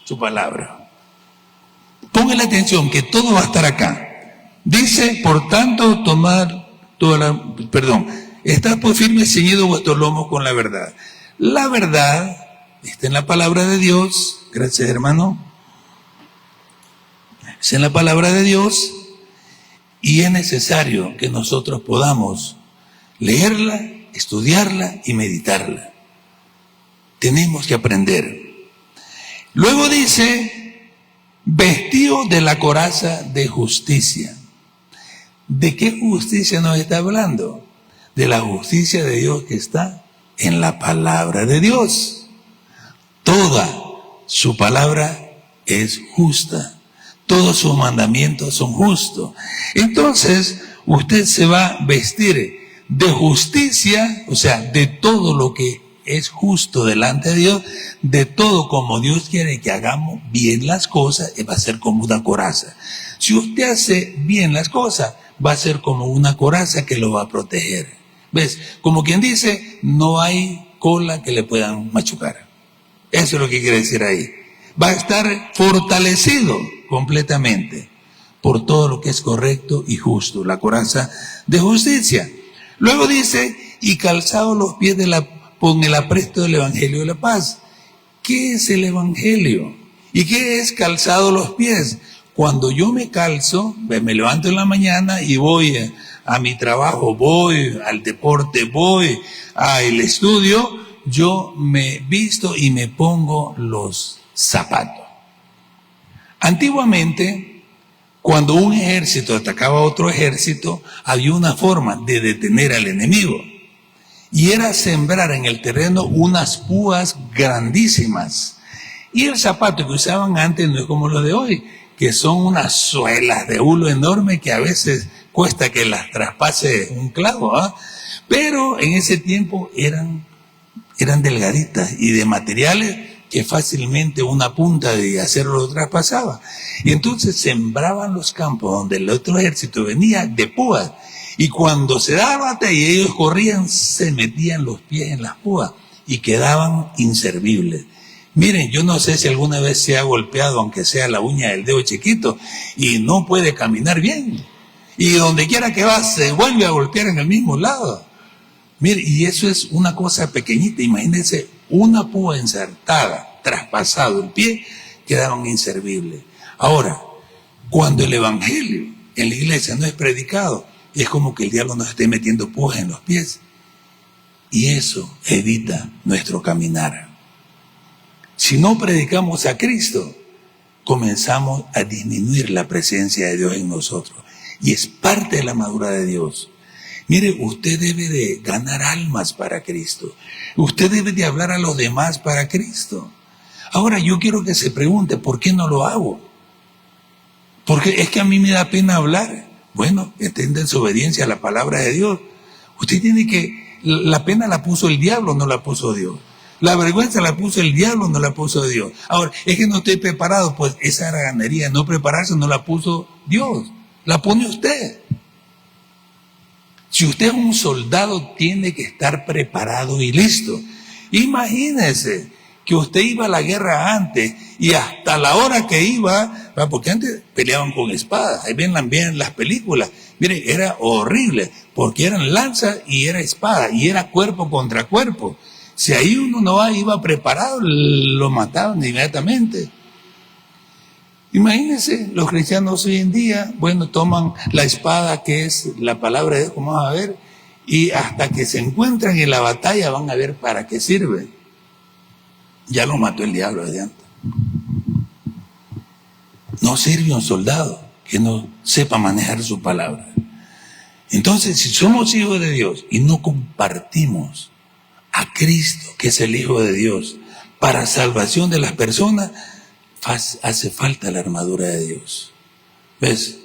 Speaker 1: Su palabra. Póngale atención que todo va a estar acá. Dice, por tanto, estad pues firmes, ceñidos vuestros lomos con la verdad. La verdad está en la palabra de Dios. Gracias, hermano. Es en la palabra de Dios y es necesario que nosotros podamos leerla, estudiarla y meditarla. Tenemos que aprender. Luego dice, vestidos de la coraza de justicia. ¿De qué justicia nos está hablando? De la justicia de Dios que está en la palabra de Dios. Toda su palabra es justa. Todos sus mandamientos son justos. Entonces, usted se va a vestir de justicia, o sea, de todo lo que es justo delante de Dios, de todo como Dios quiere que hagamos bien las cosas, va a ser como una coraza. Si usted hace bien las cosas, va a ser como una coraza que lo va a proteger. ¿Ves? Como quien dice, no hay cola que le puedan machucar. Eso es lo que quiere decir ahí. Va a estar fortalecido completamente por todo lo que es correcto y justo, la coraza de justicia. Luego dice, y calzados los pies con el apresto del Evangelio de la paz. ¿Qué es el Evangelio? ¿Y qué es calzado los pies? Cuando yo me calzo, me levanto en la mañana y voy a mi trabajo, voy al deporte, voy al estudio, yo me visto y me pongo los zapatos. Antiguamente, cuando un ejército atacaba a otro ejército, había una forma de detener al enemigo. Y era sembrar en el terreno unas púas grandísimas. Y el zapato que usaban antes no es como lo de hoy, que son unas suelas de hulo enorme que a veces cuesta que las traspase un clavo, ¿ah? Pero en ese tiempo eran delgaditas y de materiales que fácilmente una punta de acero lo traspasaba. Y entonces sembraban los campos donde el otro ejército venía de púas. Y cuando se daba batalla y ellos corrían, se metían los pies en las púas y quedaban inservibles. Miren, yo no sé si alguna vez se ha golpeado, aunque sea la uña del dedo chiquito, y no puede caminar bien. Y donde quiera que va, se vuelve a golpear en el mismo lado. Mire, y eso es una cosa pequeñita. Imagínense, una púa insertada, traspasado el pie, quedaron inservibles. Ahora, cuando el Evangelio en la iglesia no es predicado, es como que el diablo nos esté metiendo púas en los pies. Y eso evita nuestro caminar. Si no predicamos a Cristo, comenzamos a disminuir la presencia de Dios en nosotros. Y es parte de la armadura de Dios. Mire, usted debe de ganar almas para Cristo. Usted debe de hablar a los demás para Cristo. Ahora yo quiero que se pregunte, ¿por qué no lo hago? Porque es que a mí me da pena hablar. Bueno, estén en desobediencia a la palabra de Dios. Usted tiene que, la pena la puso el diablo, no la puso Dios. La vergüenza la puso el diablo, no la puso Dios. Ahora, es que no estoy preparado, pues esa haraganería, no prepararse, no la puso Dios. La pone usted. Si usted es un soldado, tiene que estar preparado y listo. Imagínese que usted iba a la guerra antes y hasta la hora que iba, porque antes peleaban con espadas, ahí ven las películas. Mire, era horrible, porque eran lanzas y era espada, y era cuerpo contra cuerpo. Si ahí uno no iba preparado, lo mataban inmediatamente. Imagínense, los cristianos hoy en día, bueno, toman la espada que es la palabra de Dios, como vamos a ver, y hasta que se encuentran en la batalla van a ver para qué sirve. Ya lo mató el diablo desde antes. No sirve un soldado que no sepa manejar su palabra. Entonces, si somos hijos de Dios y no compartimos a Cristo, que es el Hijo de Dios, para salvación de las personas, hace falta la armadura de Dios. ¿Ves?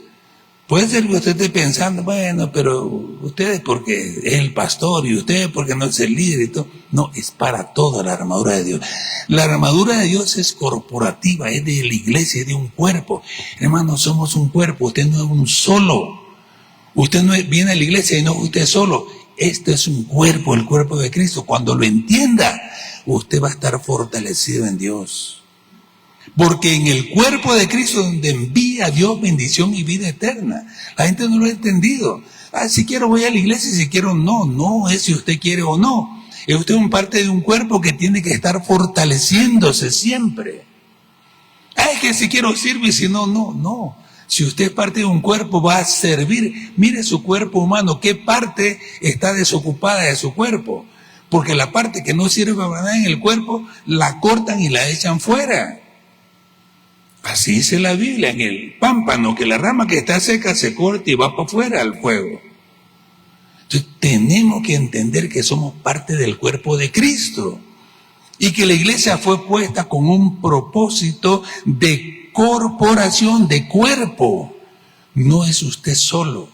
Speaker 1: Puede ser que usted esté pensando, bueno, pero ustedes porque es el pastor y ustedes porque no es el líder y todo. No, es para toda la armadura de Dios. La armadura de Dios es corporativa, es de la iglesia, es de un cuerpo. Hermano, somos un cuerpo, usted no es un solo. Usted no viene a la iglesia y no es usted solo. Este es un cuerpo, el cuerpo de Cristo. Cuando lo entienda, usted va a estar fortalecido en Dios. Porque en el cuerpo de Cristo donde envía a Dios bendición y vida eterna. La gente no lo ha entendido. Si quiero voy a la iglesia, si quiero no. No es si usted quiere o no. Es usted un parte de un cuerpo que tiene que estar fortaleciéndose siempre. Es que si quiero sirve y si no, no. Si usted es parte de un cuerpo va a servir. Mire su cuerpo humano, qué parte está desocupada de su cuerpo. Porque la parte que no sirve para nada en el cuerpo, la cortan y la echan fuera. Así dice la Biblia, en el pámpano, que la rama que está seca se corta y va para afuera al fuego. Entonces tenemos que entender que somos parte del cuerpo de Cristo y que la iglesia fue puesta con un propósito de corporación, de cuerpo. No es usted solo.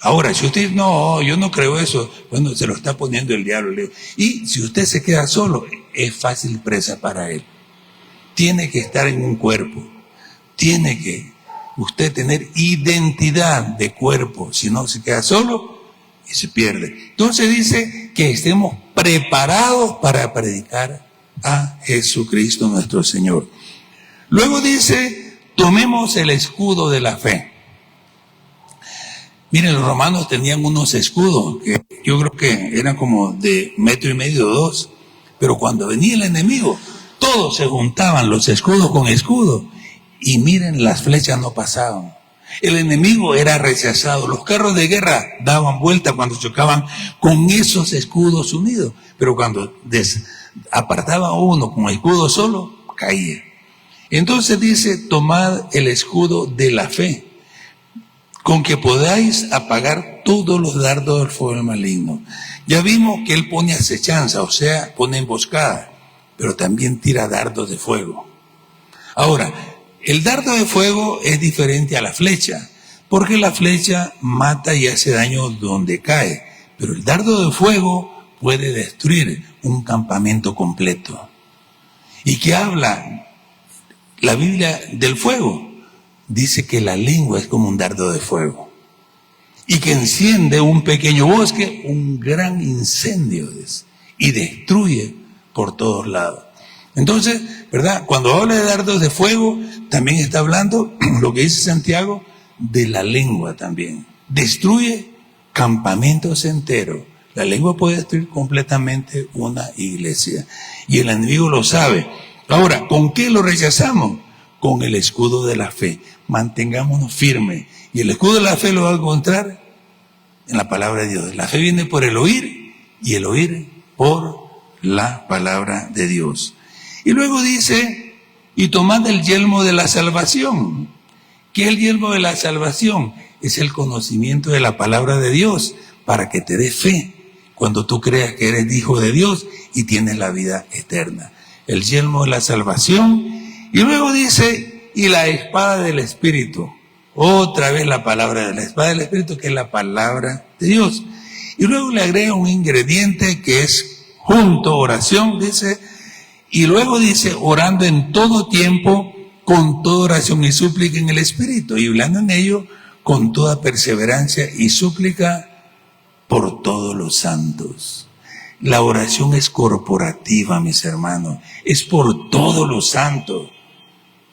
Speaker 1: Ahora, si usted no, yo no creo eso, bueno, se lo está poniendo el diablo. Y si usted se queda solo, es fácil presa para él. Tiene que estar en un cuerpo. Tiene que usted tener identidad de cuerpo. Si no, se queda solo y se pierde. Entonces dice que estemos preparados para predicar a Jesucristo nuestro Señor. Luego dice, tomemos el escudo de la fe. Miren, los romanos tenían unos escudos que yo creo que eran como de 1,5 metros, 2. Pero cuando venía el enemigo, todos se juntaban, los escudos con escudos, y miren, las flechas no pasaban. El enemigo era rechazado. Los carros de guerra daban vuelta cuando chocaban con esos escudos unidos, pero cuando apartaba uno con escudo solo, caía. Entonces dice, tomad el escudo de la fe, con que podáis apagar todos los dardos del fuego maligno. Ya vimos que él pone acechanza, o sea, pone emboscada, pero también tira dardos de fuego. Ahora, el dardo de fuego es diferente a la flecha, porque la flecha mata y hace daño donde cae, pero el dardo de fuego puede destruir un campamento completo. ¿Y qué habla la Biblia del fuego? Dice que la lengua es como un dardo de fuego y que enciende un pequeño bosque, un gran incendio, y destruye por todos lados. Entonces, ¿verdad? Cuando habla de dardos de fuego, también está hablando, lo que dice Santiago, de la lengua también. Destruye campamentos enteros. La lengua puede destruir completamente una iglesia. Y el enemigo lo sabe. Ahora, ¿con qué lo rechazamos? Con el escudo de la fe. Mantengámonos firmes. Y el escudo de la fe lo va a encontrar en la palabra de Dios. La fe viene por el oír y el oír por la palabra de Dios. Y luego dice, y tomad el yelmo de la salvación. ¿Qué es el yelmo de la salvación? Es el conocimiento de la palabra de Dios para que te dé fe cuando tú creas que eres hijo de Dios y tienes la vida eterna. El yelmo de la salvación. Y luego dice, y la espada del Espíritu. Otra vez la palabra de la espada del Espíritu, que es la palabra de Dios. Y luego le agrega un ingrediente que es junto, oración, dice. Y luego dice, orando en todo tiempo, con toda oración y súplica en el Espíritu. Y hablando en ello, con toda perseverancia y súplica por todos los santos. La oración es corporativa, mis hermanos. Es por todos los santos.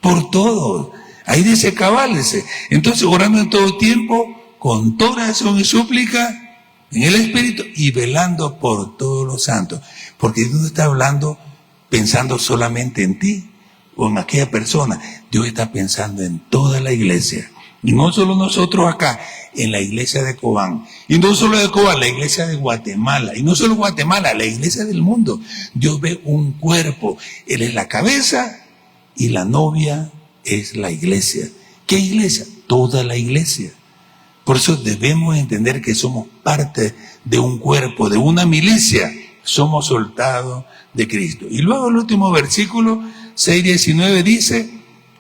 Speaker 1: Por todos. Ahí dice cabálese. Entonces, orando en todo tiempo, con toda oración y súplica en el Espíritu y velando por todos los santos. Porque Dios no está hablando pensando solamente en ti o en aquella persona. Dios está pensando en toda la iglesia. Y no solo nosotros acá, en la iglesia de Cobán. Y no solo de Cobán, la iglesia de Guatemala. Y no solo Guatemala, la iglesia del mundo. Dios ve un cuerpo. Él es la cabeza y la novia es la iglesia. ¿Qué iglesia? Toda la iglesia. Por eso debemos entender que somos parte de un cuerpo, de una milicia. Somos soldados de Cristo. Y luego el último versículo, 6:19, dice,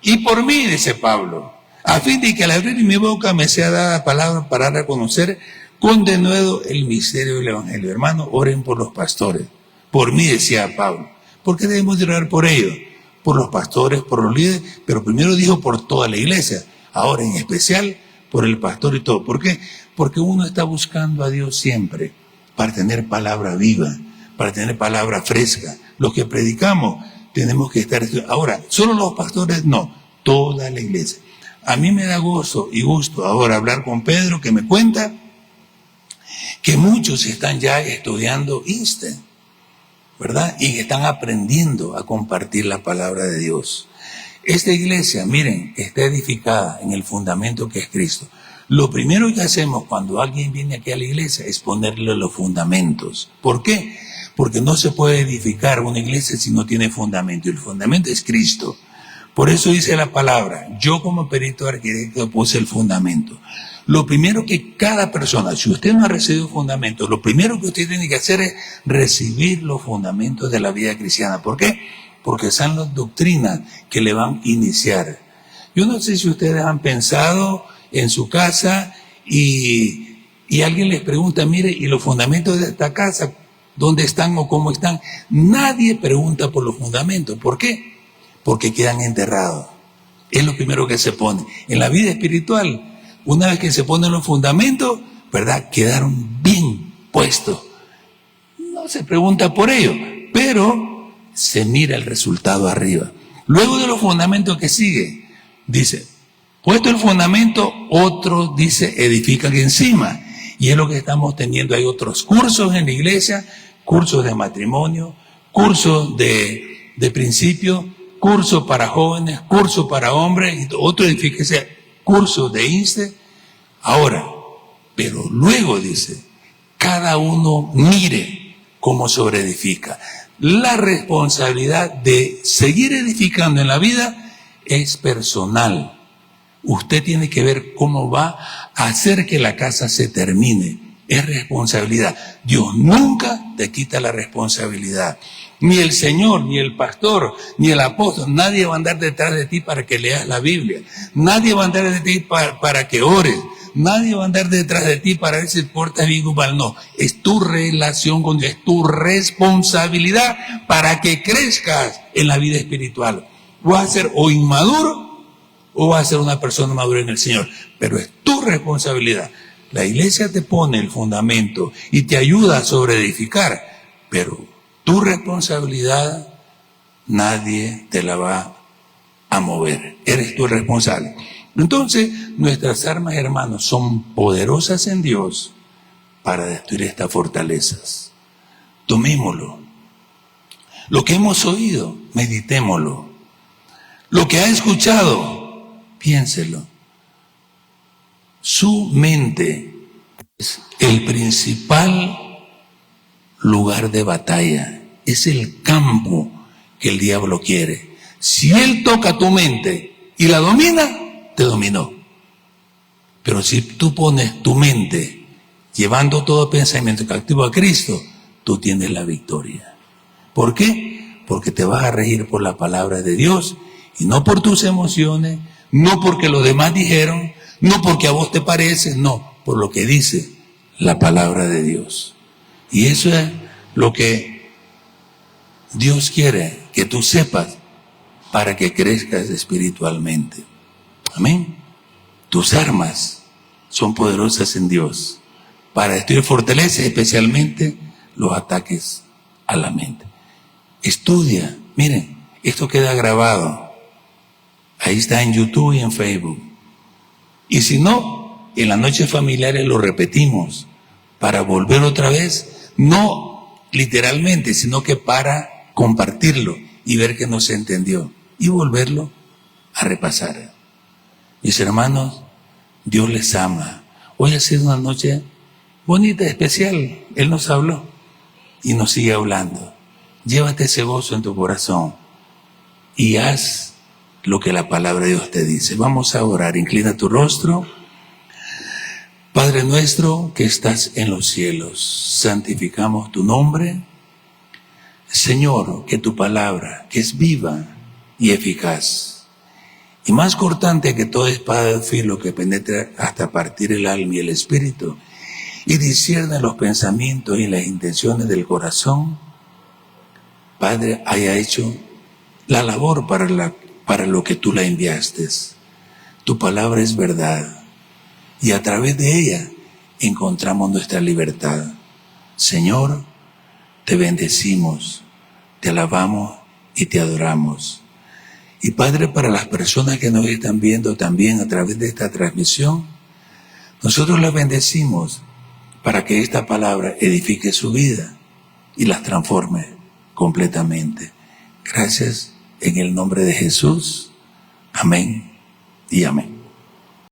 Speaker 1: y por mí, dice Pablo, a fin de que al abrir mi boca me sea dada palabra para reconocer con denuedo el misterio del Evangelio. Hermanos, oren por los pastores. Por mí, decía Pablo. ¿Por qué debemos de orar por ellos? Por los pastores, por los líderes, pero primero dijo por toda la iglesia. Ahora en especial por el pastor y todo. ¿Por qué? Porque uno está buscando a Dios siempre para tener palabra viva, para tener palabra fresca. Los que predicamos tenemos que estar... Ahora, solo los pastores no, toda la iglesia. A mí me da gozo y gusto ahora hablar con Pedro, que me cuenta que muchos están ya estudiando INSTE, ¿verdad? Y están aprendiendo a compartir la palabra de Dios. Esta iglesia, miren, está edificada en el fundamento que es Cristo. Lo primero que hacemos cuando alguien viene aquí a la iglesia es ponerle los fundamentos. ¿Por qué? Porque no se puede edificar una iglesia si no tiene fundamento. Y el fundamento es Cristo. Por eso dice la palabra, yo como perito arquitecto puse el fundamento. Lo primero que cada persona, si usted no ha recibido fundamentos, lo primero que usted tiene que hacer es recibir los fundamentos de la vida cristiana. ¿Por qué? Porque son las doctrinas que le van a iniciar. Yo no sé si ustedes han pensado en su casa y alguien les pregunta, mire, ¿y los fundamentos de esta casa dónde están o cómo están? Nadie pregunta por los fundamentos. ¿Por qué? Porque quedan enterrados. Es lo primero que se pone. En la vida espiritual, una vez que se ponen los fundamentos, ¿verdad? Quedaron bien puestos. No se pregunta por ello, pero se mira el resultado arriba. Luego de los fundamentos que sigue, dice, puesto el fundamento, otros, dice, edifican encima. Y es lo que estamos teniendo. Hay otros cursos en la iglesia, cursos de matrimonio, cursos de principio, cursos para jóvenes, cursos para hombres, y otro edificación, cursos de INSTE. Ahora, pero luego dice, cada uno mire cómo sobreedifica. La responsabilidad de seguir edificando en la vida es personal. Usted tiene que ver cómo va a hacer que la casa se termine. Es responsabilidad. Dios nunca te quita la responsabilidad. Ni el Señor, ni el pastor, ni el apóstol, nadie va a andar detrás de ti para que leas la Biblia. Nadie va a andar detrás de ti para que ores. Nadie va a andar detrás de ti para ver si portas bien o mal. No, es tu relación con Dios, es tu responsabilidad para que crezcas en la vida espiritual. Vas a ser o inmaduro o vas a ser una persona madura en el Señor, pero es tu responsabilidad. La iglesia te pone el fundamento y te ayuda a sobreedificar, pero tu responsabilidad nadie te la va a mover. Eres tú el responsable. Entonces, nuestras armas, hermanos, son poderosas en Dios para destruir estas fortalezas. Tomémoslo. Lo que hemos oído, meditémoslo. Lo que ha escuchado, piénselo. Su mente es el principal lugar de batalla. Es el campo que el diablo quiere. Si él toca tu mente y la domina, te dominó. Pero si tú pones tu mente llevando todo pensamiento cautivo a Cristo, tú tienes la victoria. ¿Por qué? Porque te vas a regir por la palabra de Dios y no por tus emociones, no porque los demás dijeron, no porque a vos te parece, no, por lo que dice la palabra de Dios. Y eso es lo que Dios quiere que tú sepas para que crezcas espiritualmente. Amén. Tus armas son poderosas en Dios para destruir fortalezas, especialmente los ataques a la mente. Estudia. Miren, esto queda grabado. Ahí está en YouTube y en Facebook. Y si no, en las noches familiares lo repetimos para volver otra vez, no literalmente, sino que para compartirlo y ver que no se entendió y volverlo a repasar. Mis hermanos, Dios les ama. Hoy ha sido una noche bonita, especial. Él nos habló y nos sigue hablando. Llévate ese gozo en tu corazón y haz lo que la palabra de Dios te dice. Vamos a orar. Inclina tu rostro. Padre nuestro que estás en los cielos, santificamos tu nombre. Señor, que tu palabra, que es viva y eficaz, y más cortante que toda espada de filo que penetra hasta partir el alma y el espíritu, y discierne los pensamientos y las intenciones del corazón, Padre, haya hecho la labor para lo que tú la enviaste. Tu palabra es verdad, y a través de ella encontramos nuestra libertad. Señor, te bendecimos, te alabamos y te adoramos. Y Padre, para las personas que nos están viendo también a través de esta transmisión, nosotros las bendecimos para que esta palabra edifique su vida y las transforme completamente. Gracias en el nombre de Jesús. Amén y amén.